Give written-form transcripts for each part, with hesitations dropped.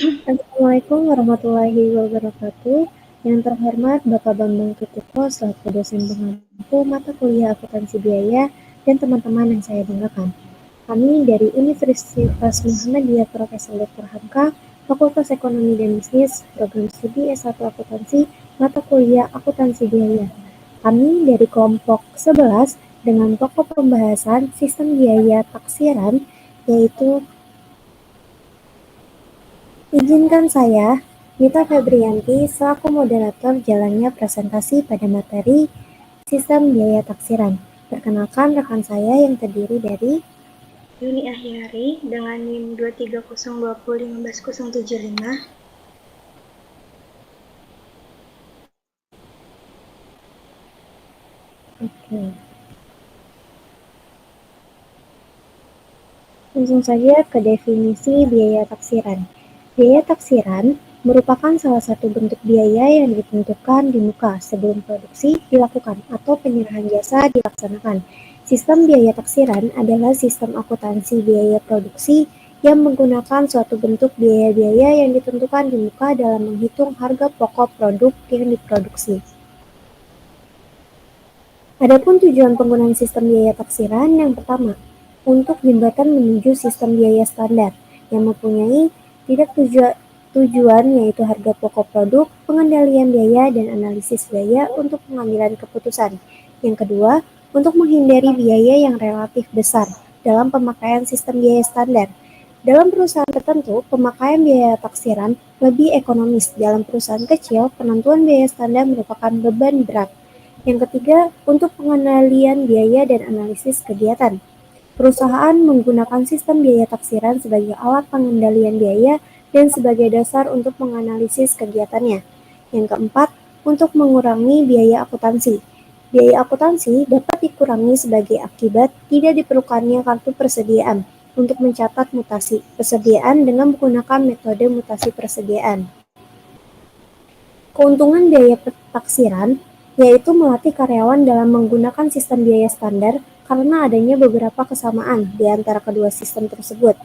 Assalamualaikum warahmatullahi wabarakatuh. Yang terhormat Bapak Bambang Tutiko selaku dosen pengampu mata kuliah akuntansi biaya dan teman-teman yang saya banggakan. Kami dari Universitas Muhammadiyah Profesor Dr. Hamka, Fakultas Ekonomi dan Bisnis, Program Studi S1 Akuntansi, mata kuliah akuntansi biaya. Kami dari kelompok 11 dengan pokok pembahasan sistem biaya taksiran, yaitu izinkan saya, Mita Febrianti, selaku moderator jalannya presentasi pada materi sistem biaya taksiran. Perkenalkan rekan saya yang terdiri dari Yuni Ahyari dengan NIM 230201575. Oke. Langsung saja ke definisi biaya taksiran. Biaya taksiran merupakan salah satu bentuk biaya yang ditentukan di muka sebelum produksi dilakukan atau penyerahan jasa dilaksanakan. Sistem biaya taksiran adalah sistem akuntansi biaya produksi yang menggunakan suatu bentuk biaya-biaya yang ditentukan di muka dalam menghitung harga pokok produk yang diproduksi. Adapun tujuan penggunaan sistem biaya taksiran yang pertama, untuk jembatan menuju sistem biaya standar yang mempunyai tidak tujuan yaitu harga pokok produk, pengendalian biaya, dan analisis biaya untuk pengambilan keputusan. Yang kedua, untuk menghindari biaya yang relatif besar dalam pemakaian sistem biaya standar. Dalam perusahaan tertentu, pemakaian biaya taksiran lebih ekonomis. Dalam perusahaan kecil, penentuan biaya standar merupakan beban berat. Yang ketiga, untuk pengendalian biaya dan analisis kegiatan. Perusahaan menggunakan sistem biaya taksiran sebagai alat pengendalian biaya dan sebagai dasar untuk menganalisis kegiatannya. Yang keempat, untuk mengurangi biaya akuntansi. Biaya akuntansi dapat dikurangi sebagai akibat tidak diperlukannya kartu persediaan untuk mencatat mutasi persediaan dengan menggunakan metode mutasi persediaan. Keuntungan biaya taksiran yaitu melatih karyawan dalam menggunakan sistem biaya standar karena adanya beberapa kesamaan di antara kedua sistem tersebut.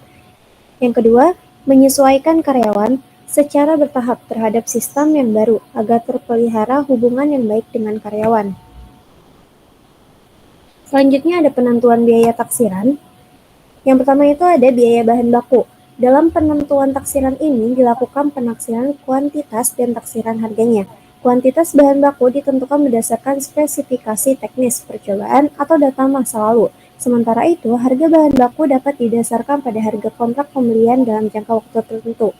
Yang kedua, menyesuaikan karyawan secara bertahap terhadap sistem yang baru agar terpelihara hubungan yang baik dengan karyawan. Selanjutnya ada penentuan biaya taksiran. Yang pertama itu ada biaya bahan baku. Dalam penentuan taksiran ini dilakukan penaksiran kuantitas dan taksiran harganya. Kuantitas bahan baku ditentukan berdasarkan spesifikasi teknis percobaan atau data masa lalu. Sementara itu, harga bahan baku dapat didasarkan pada harga kontrak pembelian dalam jangka waktu tertentu.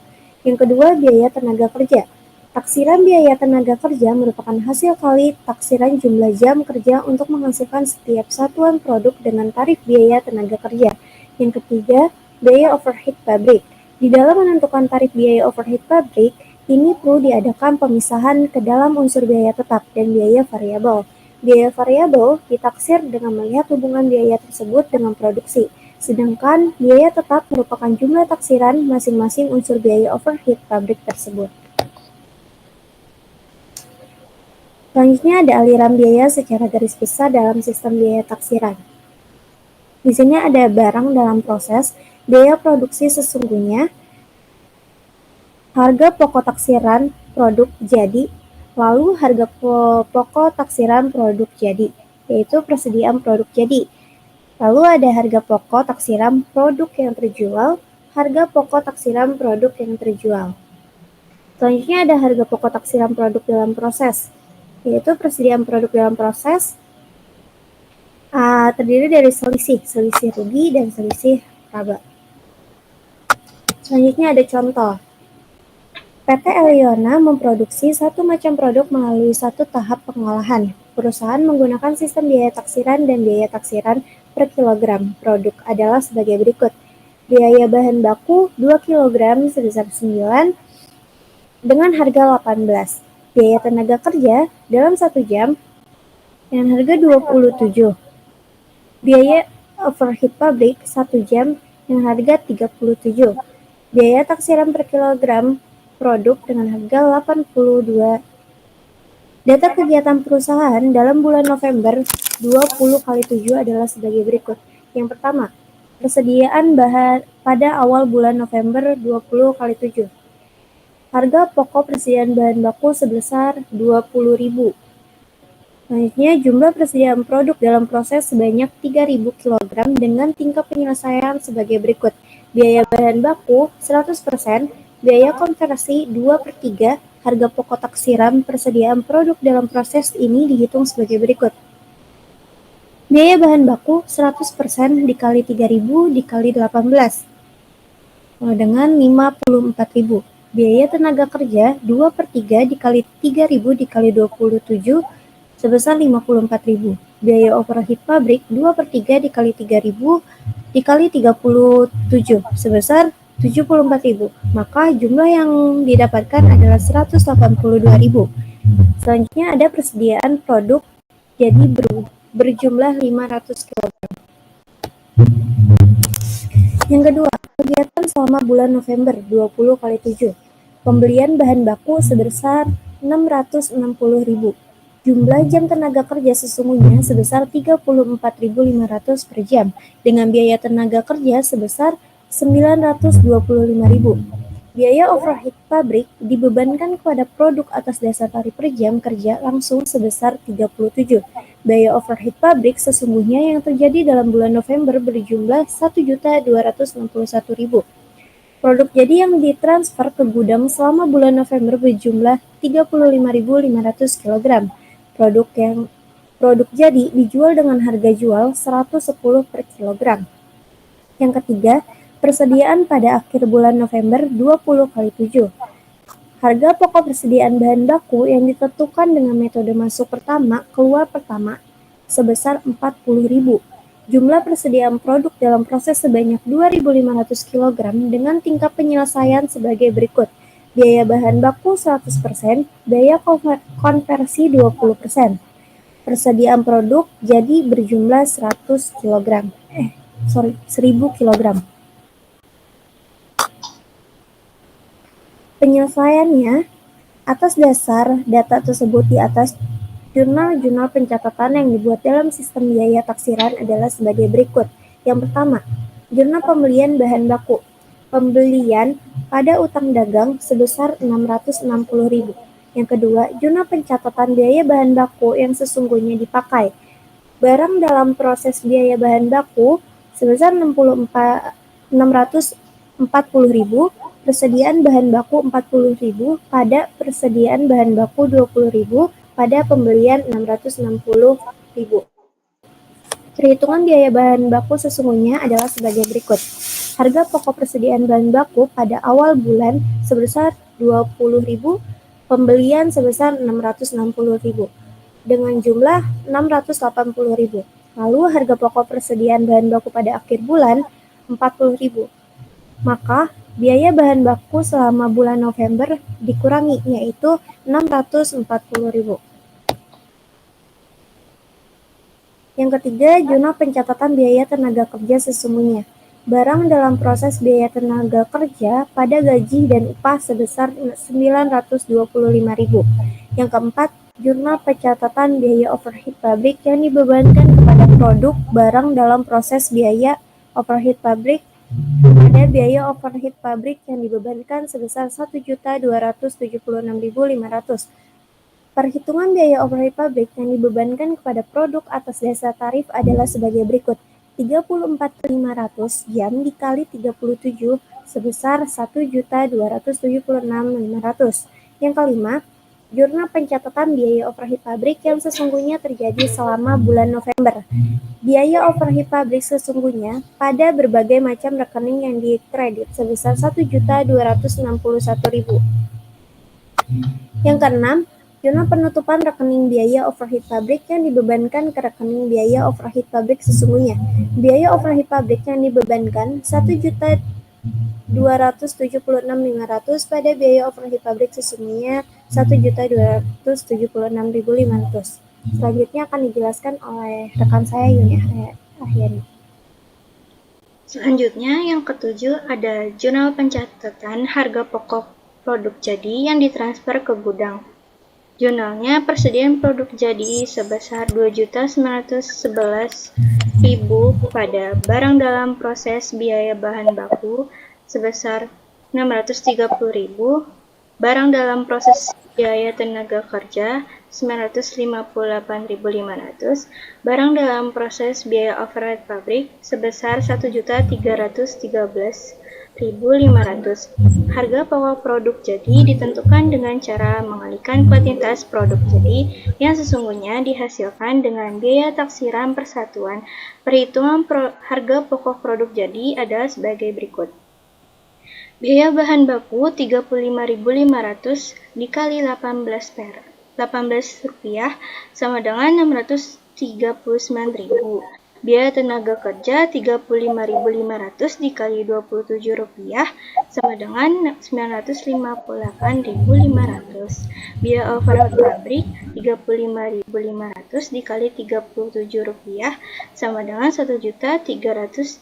Yang kedua, biaya tenaga kerja. Taksiran biaya tenaga kerja merupakan hasil kali taksiran jumlah jam kerja untuk menghasilkan setiap satuan produk dengan tarif biaya tenaga kerja. Yang ketiga, biaya overhead pabrik. Di dalam menentukan tarif biaya overhead pabrik, ini perlu diadakan pemisahan ke dalam unsur biaya tetap dan biaya variabel. Biaya variabel ditaksir dengan melihat hubungan biaya tersebut dengan produksi, sedangkan biaya tetap merupakan jumlah taksiran masing-masing unsur biaya overhead pabrik tersebut. Selanjutnya ada aliran biaya secara garis besar dalam sistem biaya taksiran. Di sini ada barang dalam proses, biaya produksi sesungguhnya, harga pokok taksiran produk jadi, lalu harga pokok taksiran produk jadi, yaitu persediaan produk jadi. Lalu ada harga pokok taksiran produk yang terjual, harga pokok taksiran produk yang terjual. Selanjutnya ada harga pokok taksiran produk dalam proses, yaitu persediaan produk dalam proses terdiri dari selisih rugi, dan selisih laba. Selanjutnya ada contoh. PT Eliona memproduksi satu macam produk melalui satu tahap pengolahan. Perusahaan menggunakan sistem biaya taksiran dan biaya taksiran per kilogram produk adalah sebagai berikut. Biaya bahan baku 2 kg sebesar 9 dengan harga 18. Biaya tenaga kerja dalam 1 jam dengan harga 27. Biaya overhead pabrik 1 jam dengan harga 37. Biaya taksiran per kilogram produk dengan harga 82. Data kegiatan perusahaan dalam bulan November 20 kali 7 adalah sebagai berikut. Yang pertama, persediaan bahan pada awal bulan November 20 kali 7. Harga pokok persediaan bahan baku sebesar Rp20.000. Selanjutnya, jumlah persediaan produk dalam proses sebanyak 3.000 kg dengan tingkat penyelesaian sebagai berikut. Biaya bahan baku 100%, biaya konversi 2/3, harga pokok taksiran persediaan produk dalam proses ini dihitung sebagai berikut. Biaya bahan baku 100% dikali 3.000 dikali 18 dengan 54.000. Biaya tenaga kerja 2/3 dikali 3.000 dikali 27 sebesar 54.000. Biaya overhead pabrik 2/3 dikali 3.000 dikali 37 sebesar 74.000. Maka jumlah yang didapatkan adalah 182.000. Selanjutnya ada persediaan produk jadi berjumlah 500 kg. Yang kedua, kegiatan selama bulan November 20 kali 7. Pembelian bahan baku sebesar 660.000. Jumlah jam tenaga kerja sesungguhnya sebesar 34.500 per jam, dengan biaya tenaga kerja sebesar 925.000. Biaya overhead pabrik dibebankan kepada produk atas dasar tarif per jam kerja langsung sebesar 37. Biaya overhead pabrik sesungguhnya yang terjadi dalam bulan November berjumlah 1.261.000. Produk jadi yang ditransfer ke gudang selama bulan November berjumlah 35.500 kg. Produk jadi dijual dengan harga jual 110 per kilogram. Yang ketiga, persediaan pada akhir bulan November 20 kali 7. Harga pokok persediaan bahan baku yang ditentukan dengan metode masuk pertama, keluar pertama sebesar 40.000. Jumlah persediaan produk dalam proses sebanyak 2.500 kg dengan tingkat penyelesaian sebagai berikut. Biaya bahan baku 100%, biaya konversi 20%. Persediaan produk jadi berjumlah 100 kg. 1000 kg. Penyelesaiannya atas dasar data tersebut di atas, jurnal-jurnal pencatatan yang dibuat dalam sistem biaya taksiran adalah sebagai berikut. Yang pertama, jurnal pembelian bahan baku. Pembelian pada utang dagang sebesar 660.000. Yang kedua, jurnal pencatatan biaya bahan baku yang sesungguhnya dipakai. Barang dalam proses biaya bahan baku sebesar 640.000, persediaan bahan baku 40.000 pada persediaan bahan baku 20.000 pada pembelian 660.000. Perhitungan biaya bahan baku sesungguhnya adalah sebagai berikut. Harga pokok persediaan bahan baku pada awal bulan sebesar 20.000, pembelian sebesar 660.000 dengan jumlah 680.000. Lalu harga pokok persediaan bahan baku pada akhir bulan 40.000. Maka biaya bahan baku selama bulan November dikurangi, yaitu 640.000. Yang ketiga, jurnal pencatatan biaya tenaga kerja sesungguhnya. Barang dalam proses biaya tenaga kerja pada gaji dan upah sebesar 925.000. Yang keempat, jurnal pencatatan biaya overhead pabrik yang dibebankan kepada produk barang dalam proses biaya overhead pabrik. Ada biaya overhead pabrik yang dibebankan sebesar 1.276.500. Perhitungan biaya overhead pabrik yang dibebankan kepada produk atas dasar tarif adalah sebagai berikut. 34.500 jam dikali 37 sebesar 1.276.500. Yang kelima, jurnal pencatatan biaya overhead pabrik yang sesungguhnya terjadi selama bulan November. Biaya overhead pabrik sesungguhnya pada berbagai macam rekening yang dikredit sebesar 1.261.000. Yang keenam, jurnal penutupan rekening biaya overhead pabrik yang dibebankan ke rekening biaya overhead pabrik sesungguhnya. Biaya overhead pabrik yang dibebankan 1.276.500 pada biaya overhead pabrik sesungguhnya 1.276.500. Selanjutnya akan dijelaskan oleh rekan saya Yuni Ahyani. Selanjutnya yang ketujuh ada jurnal pencatatan harga pokok produk jadi yang ditransfer ke gudang. Jurnalnya persediaan produk jadi sebesar 2.911.000 pada barang dalam proses biaya bahan baku sebesar 630.000, barang dalam proses biaya tenaga kerja 958.500, barang dalam proses biaya overhead pabrik sebesar 1.313.500. Harga pokok produk jadi ditentukan dengan cara mengalihkan kuantitas produk jadi yang sesungguhnya dihasilkan dengan biaya taksiran persatuan. Perhitungan harga pokok produk jadi adalah sebagai berikut. Biaya bahan baku 35.500 dikali 18 rupiah sama dengan 639.000. Biaya tenaga kerja 35.500 dikali 27 rupiah sama dengan 958.500. Biaya overhead pabrik 35.500 dikali 37 rupiah sama dengan 1.313.500.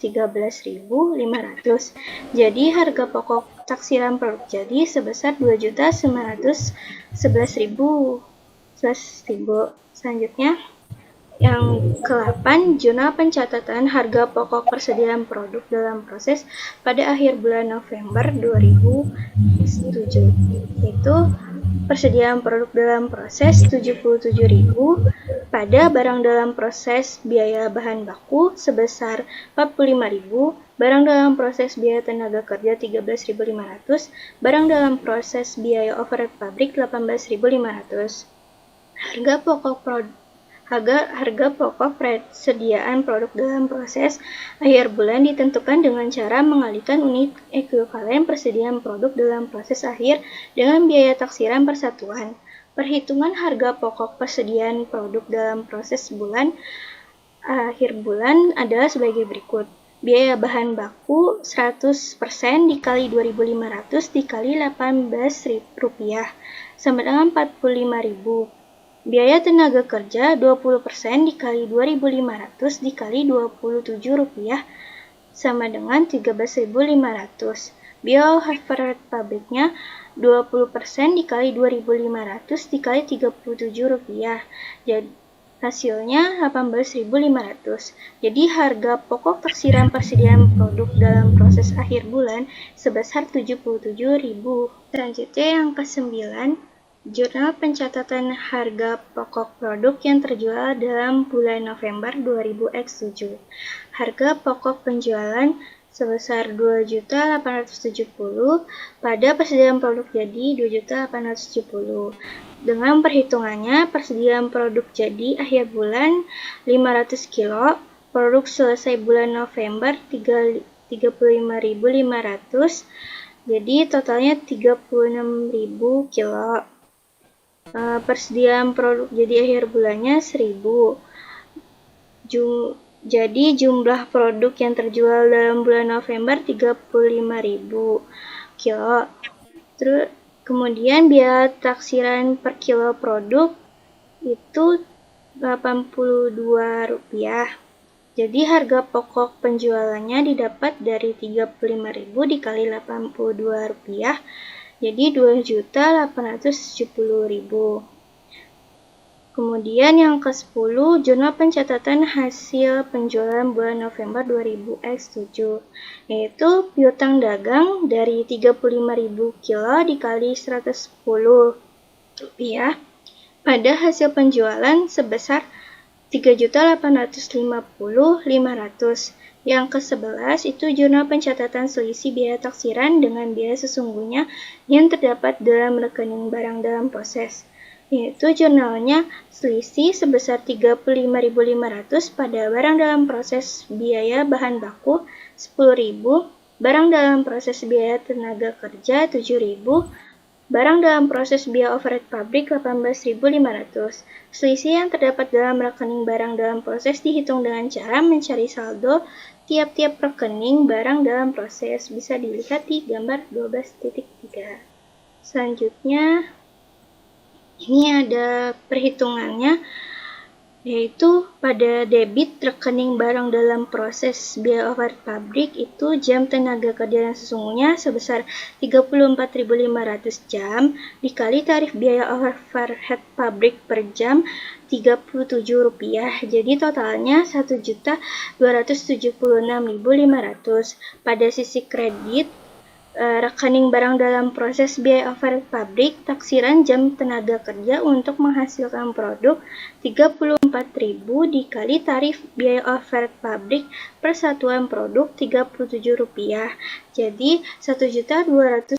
Jadi harga pokok taksiran produk jadi sebesar 2.911.000. Selanjutnya yang ke-8, jurnal pencatatan harga pokok persediaan produk dalam proses pada akhir bulan November 2007, yaitu persediaan produk dalam proses 77.000, pada barang dalam proses biaya bahan baku sebesar 45.000, barang dalam proses biaya tenaga kerja 13.500, barang dalam proses biaya overhead pabrik 18.500. Harga pokok persediaan produk dalam proses akhir bulan ditentukan dengan cara mengalihkan unit ekuivalen persediaan produk dalam proses akhir dengan biaya taksiran persatuan. Perhitungan harga pokok persediaan produk dalam proses akhir bulan adalah sebagai berikut. Biaya bahan baku 100% dikali 2.500 dikali 18 rupiah sama dengan 45.000. Biaya tenaga kerja 20% dikali 2.500 dikali 27 rupiah sama dengan 13.500. Biaya overhead pabriknya 20% dikali 2.500 dikali 37 rupiah. Jadi hasilnya 18.500. Jadi harga pokok taksiran persediaan produk dalam proses akhir bulan sebesar 77.000. Selanjutnya yang ke-9, jurnal pencatatan harga pokok produk yang terjual dalam bulan November 2007. Harga pokok penjualan sebesar 2.870, pada persediaan produk jadi 2.870. Dengan perhitungannya, persediaan produk jadi akhir bulan 500 kilo, produk selesai bulan November 35.500, jadi totalnya 36.000 kilo. Persediaan produk jadi akhir bulannya 1.000. Jadi jumlah produk yang terjual dalam bulan November 35.000 kilo. Terus kemudian biaya taksiran per kilo produk itu 82 rupiah. Jadi harga pokok penjualannya didapat dari 35.000 dikali 82 rupiah. Jadi 2.870.000. Kemudian yang ke-10, jurnal pencatatan hasil penjualan bulan November 2007, yaitu piutang dagang dari 35.000 kilo dikali 110 rupiah pada hasil penjualan sebesar 3.850.500. Yang ke-11 itu jurnal pencatatan selisih biaya taksiran dengan biaya sesungguhnya yang terdapat dalam rekening barang dalam proses, yaitu jurnalnya selisih sebesar 35.500 pada barang dalam proses biaya bahan baku 10.000, barang dalam proses biaya tenaga kerja 7.000, barang dalam proses biaya overhead pabrik 18.500. Selisih yang terdapat dalam rekening barang dalam proses dihitung dengan cara mencari saldo tiap-tiap rekening barang dalam proses. Bisa dilihat di gambar 12.3. Selanjutnya, ini ada perhitungannya, yaitu pada debit rekening barang dalam proses biaya overhead pabrik itu jam tenaga kerja yang sesungguhnya sebesar 34.500 jam dikali tarif biaya overhead pabrik per jam 37 rupiah. Jadi totalnya 1.276.500. Pada sisi kredit rekening barang dalam proses biaya overhead pabrik, taksiran jam tenaga kerja untuk menghasilkan produk 34.000 dikali tarif biaya overhead pabrik per satuan produk Rp37. Jadi 1.258.000.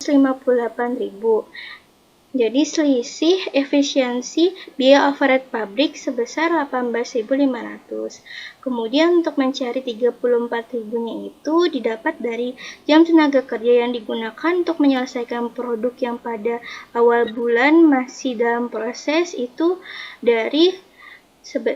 Jadi selisih efisiensi biaya overhead pabrik sebesar 18.500. Kemudian untuk mencari 34.000-nya itu didapat dari jam tenaga kerja yang digunakan untuk menyelesaikan produk yang pada awal bulan masih dalam proses itu dari 1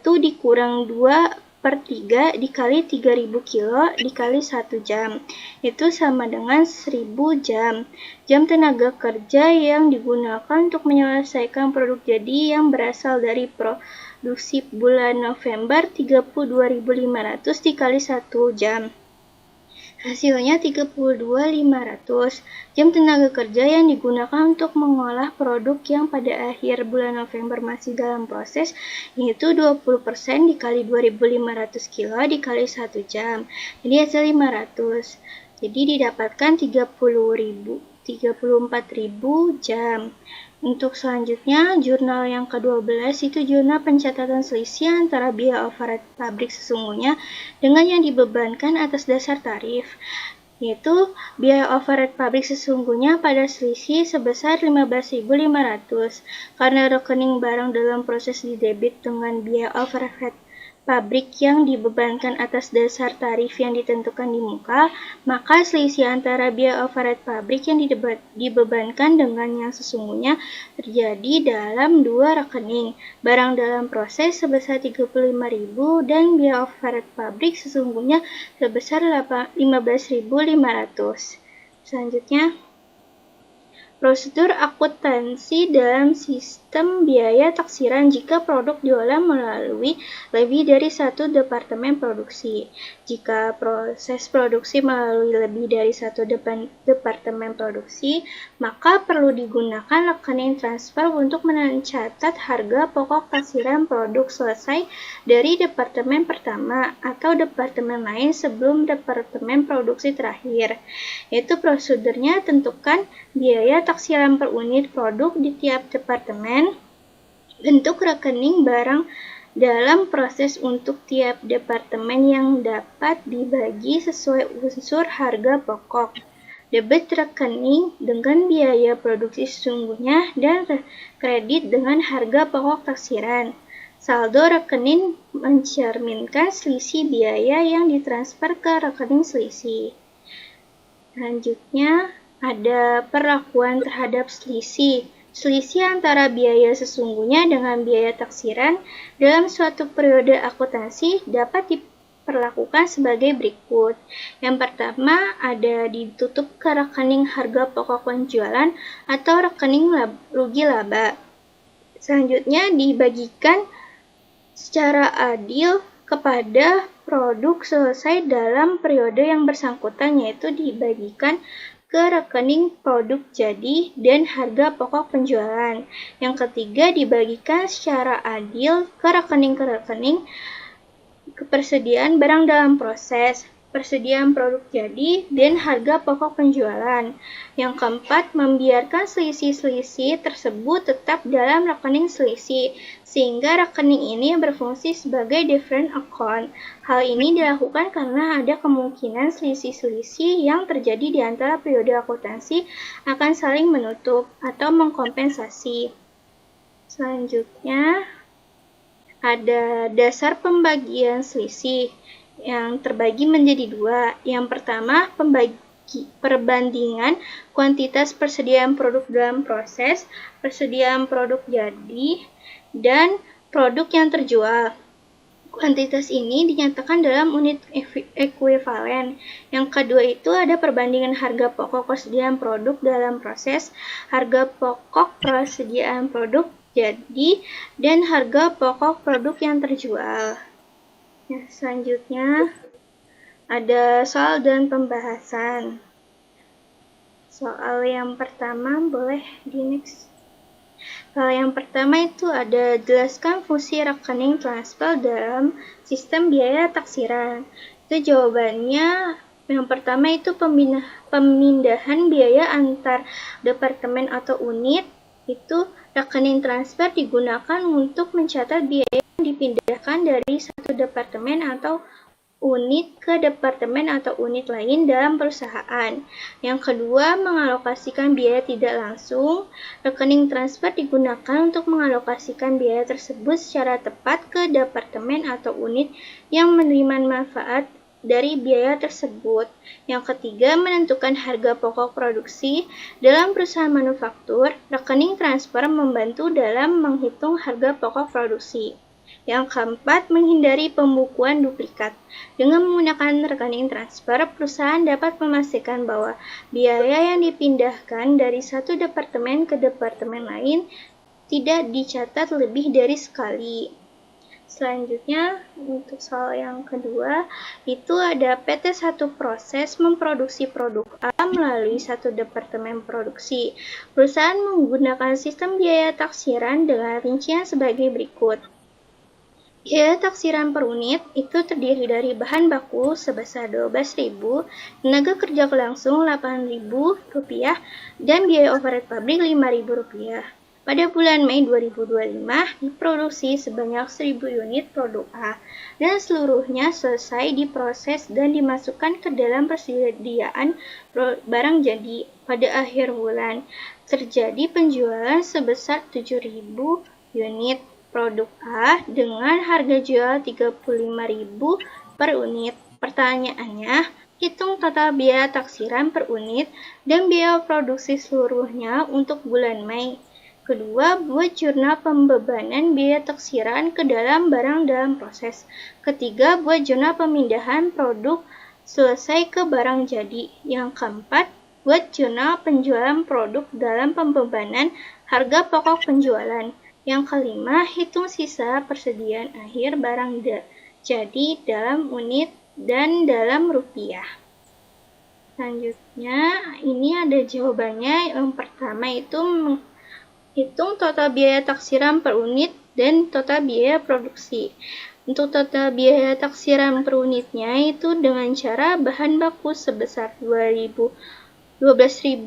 dikurang 2/3 dikali 3.000 kilo dikali 1 jam. Itu sama dengan 1.000 jam. Jam tenaga kerja yang digunakan untuk menyelesaikan produk jadi yang berasal dari produksi bulan November 32.500 dikali 1 jam. Hasilnya 32.500. Jam tenaga kerja yang digunakan untuk mengolah produk yang pada akhir bulan November masih dalam proses, yaitu 20% dikali 2.500 kilo dikali 1 jam. Jadi hasil 500. Jadi didapatkan 34.000 jam. Untuk selanjutnya, jurnal yang ke-12 itu jurnal pencatatan selisih antara biaya overhead pabrik sesungguhnya dengan yang dibebankan atas dasar tarif, yaitu biaya overhead pabrik sesungguhnya pada selisih sebesar 15.500 karena rekening barang dalam proses didebit dengan biaya overhead pabrik yang dibebankan atas dasar tarif yang ditentukan di muka, maka selisih antara biaya overhead pabrik yang dibebankan dengan yang sesungguhnya terjadi dalam dua rekening, barang dalam proses sebesar 35.000 dan biaya overhead pabrik sesungguhnya sebesar 15.500. Selanjutnya, prosedur akuntansi dalam sistem biaya taksiran jika produk diolah melalui lebih dari satu departemen produksi. Jika proses produksi melalui lebih dari satu departemen produksi, maka perlu digunakan rekening transfer untuk mencatat harga pokok taksiran produk selesai dari departemen pertama atau departemen lain sebelum departemen produksi terakhir. Yaitu prosedurnya tentukan biaya taksiran per unit produk di tiap departemen, bentuk rekening barang dalam proses untuk tiap departemen yang dapat dibagi sesuai unsur harga pokok, debit rekening dengan biaya produksi sesungguhnya dan kredit dengan harga pokok taksiran. Saldo rekening mencerminkan selisih biaya yang ditransfer ke rekening selisih. Selanjutnya, ada perlakuan terhadap selisih. Selisih antara biaya sesungguhnya dengan biaya taksiran dalam suatu periode akuntansi dapat diperlakukan sebagai berikut. Yang pertama, ada ditutup ke rekening harga pokok penjualan atau rekening rugi laba. Selanjutnya, dibagikan secara adil kepada produk selesai dalam periode yang bersangkutan, yaitu dibagikan ke rekening produk jadi dan harga pokok penjualan. Yang ketiga, dibagikan secara adil ke rekening kepersediaan barang dalam proses, persediaan produk jadi, dan harga pokok penjualan. Yang keempat, membiarkan selisih-selisih tersebut tetap dalam rekening selisih, sehingga rekening ini berfungsi sebagai different account. Hal ini dilakukan karena ada kemungkinan selisih-selisih yang terjadi di antara periode akuntansi akan saling menutup atau mengkompensasi. Selanjutnya, ada dasar pembagian selisih yang terbagi menjadi dua. Yang pertama, perbandingan kuantitas persediaan produk dalam proses, persediaan produk jadi, dan produk yang terjual. Kuantitas ini dinyatakan dalam unit ekuivalen. Yang kedua itu ada perbandingan harga pokok persediaan produk dalam proses, harga pokok persediaan produk jadi, dan harga pokok produk yang terjual. Nah, selanjutnya ada soal dan pembahasan. Soal yang pertama boleh di next. Soal yang pertama itu ada jelaskan fungsi rekening transfer dalam sistem biaya taksiran. Itu jawabannya Yang pertama itu pemindahan biaya antar departemen atau unit. Itu rekening transfer digunakan untuk mencatat biaya yang dipindahkan dari satu departemen atau unit ke departemen atau unit lain dalam perusahaan. Yang kedua, mengalokasikan biaya tidak langsung. Rekening transfer digunakan untuk mengalokasikan biaya tersebut secara tepat ke departemen atau unit yang menerima manfaat dari biaya tersebut. Yang ketiga, menentukan harga pokok produksi. Dalam perusahaan manufaktur, rekening transfer membantu dalam menghitung harga pokok produksi. Yang keempat, menghindari pembukuan duplikat. Dengan menggunakan rekening transfer, perusahaan dapat memastikan bahwa biaya yang dipindahkan dari satu departemen ke departemen lain tidak dicatat lebih dari sekali. Selanjutnya, untuk soal yang kedua, itu ada PT1 proses memproduksi produk A melalui satu departemen produksi. Perusahaan menggunakan sistem biaya taksiran dengan rincian sebagai berikut. Biaya taksiran per unit itu terdiri dari bahan baku sebesar 12.000, tenaga kerja langsung Rp8.000, dan biaya overhead pabrik Rp5.000. Pada bulan Mei 2025, diproduksi sebanyak 1.000 unit produk A, dan seluruhnya selesai diproses dan dimasukkan ke dalam persediaan barang jadi. Pada akhir bulan, terjadi penjualan sebesar 7.000 unit produk A dengan harga jual Rp35.000 per unit. Pertanyaannya, hitung total biaya taksiran per unit dan biaya produksi seluruhnya untuk bulan Mei. Kedua, buat jurnal pembebanan biaya taksiran ke dalam barang dalam proses. Ketiga, buat jurnal pemindahan produk selesai ke barang jadi. Yang keempat, buat jurnal penjualan produk dalam pembebanan harga pokok penjualan. Yang kelima, hitung sisa persediaan akhir barang jadi dalam unit dan dalam rupiah. Selanjutnya, ini ada jawabannya. Yang pertama itu hitung total biaya taksiran per unit dan total biaya produksi. Untuk total biaya taksiran per unitnya itu dengan cara bahan baku sebesar Rp12.000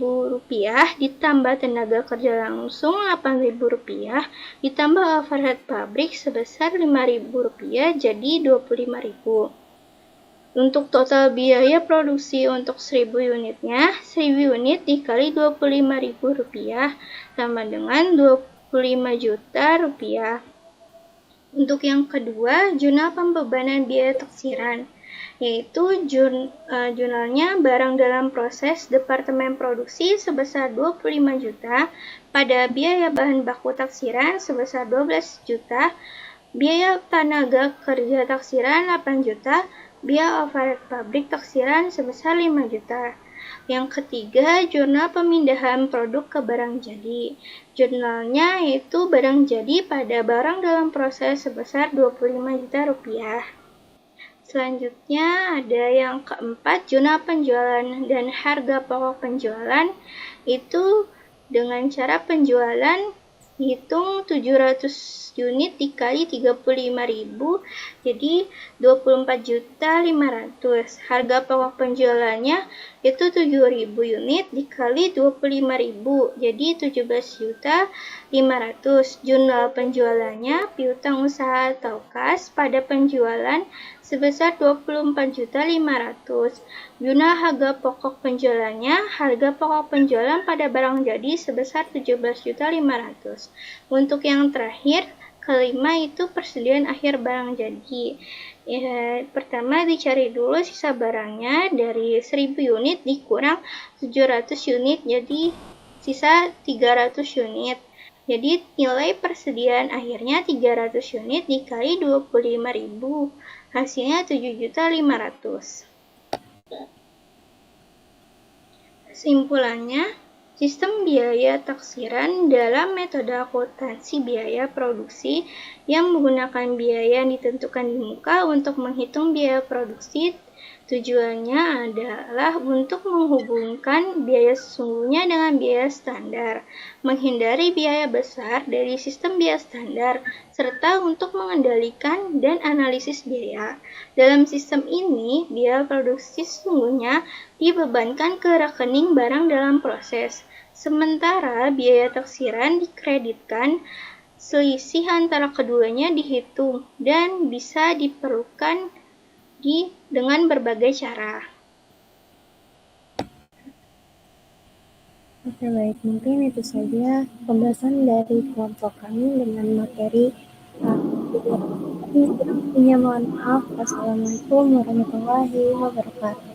ditambah tenaga kerja langsung Rp8.000 ditambah overhead pabrik sebesar Rp5.000 jadi Rp25.000. Untuk total biaya produksi untuk 1.000 unitnya, 1.000 unit dikali Rp25.000 sama dengan Rp25 juta. Untuk yang kedua, jurnal pembebanan biaya taksiran, yaitu jurnalnya barang dalam proses departemen produksi sebesar 25 juta, pada biaya bahan baku taksiran sebesar 12 juta, biaya tenaga kerja taksiran 8 juta, biaya overhead pabrik taksiran sebesar 5 juta. Yang ketiga, jurnal pemindahan produk ke barang jadi. Jurnalnya yaitu barang jadi pada barang dalam proses sebesar Rp25 juta. Selanjutnya ada yang keempat, jurnal penjualan dan harga pokok penjualan. Itu dengan cara penjualan hitung 700 unit dikali 35.000 jadi 24.500.000. Harga pokok penjualannya itu 7.000 unit dikali 25.000 jadi 17.500.000. Jurnal penjualannya piutang usaha atau kas pada penjualan sebesar 24.500.000. Jurnal harga pokok penjualannya, harga pokok penjualan pada barang jadi sebesar 17.500.000. Untuk yang terakhir, kelima itu persediaan akhir barang jadi. Pertama dicari dulu sisa barangnya, dari 1.000 unit dikurang 700 unit jadi sisa 300 unit. Jadi nilai persediaan akhirnya 300 unit dikali 25.000. Hasilnya 7.500.000. Kesimpulannya, sistem biaya taksiran dalam metode akuntansi biaya produksi yang menggunakan biaya yang ditentukan di muka untuk menghitung biaya produksi. Tujuannya adalah untuk menghubungkan biaya sesungguhnya dengan biaya standar, menghindari biaya besar dari sistem biaya standar, serta untuk mengendalikan dan analisis biaya. Dalam sistem ini, biaya produksi sesungguhnya dibebankan ke rekening barang dalam proses, sementara biaya taksiran dikreditkan. Selisih antara keduanya dihitung dan bisa diperlukan dengan berbagai cara. Oke, baik. Mungkin itu saja pembahasan dari kelompok kami dengan materi jadi kurang lebihnya mohon maaf. Wassalamualaikum warahmatullahi wabarakatuh.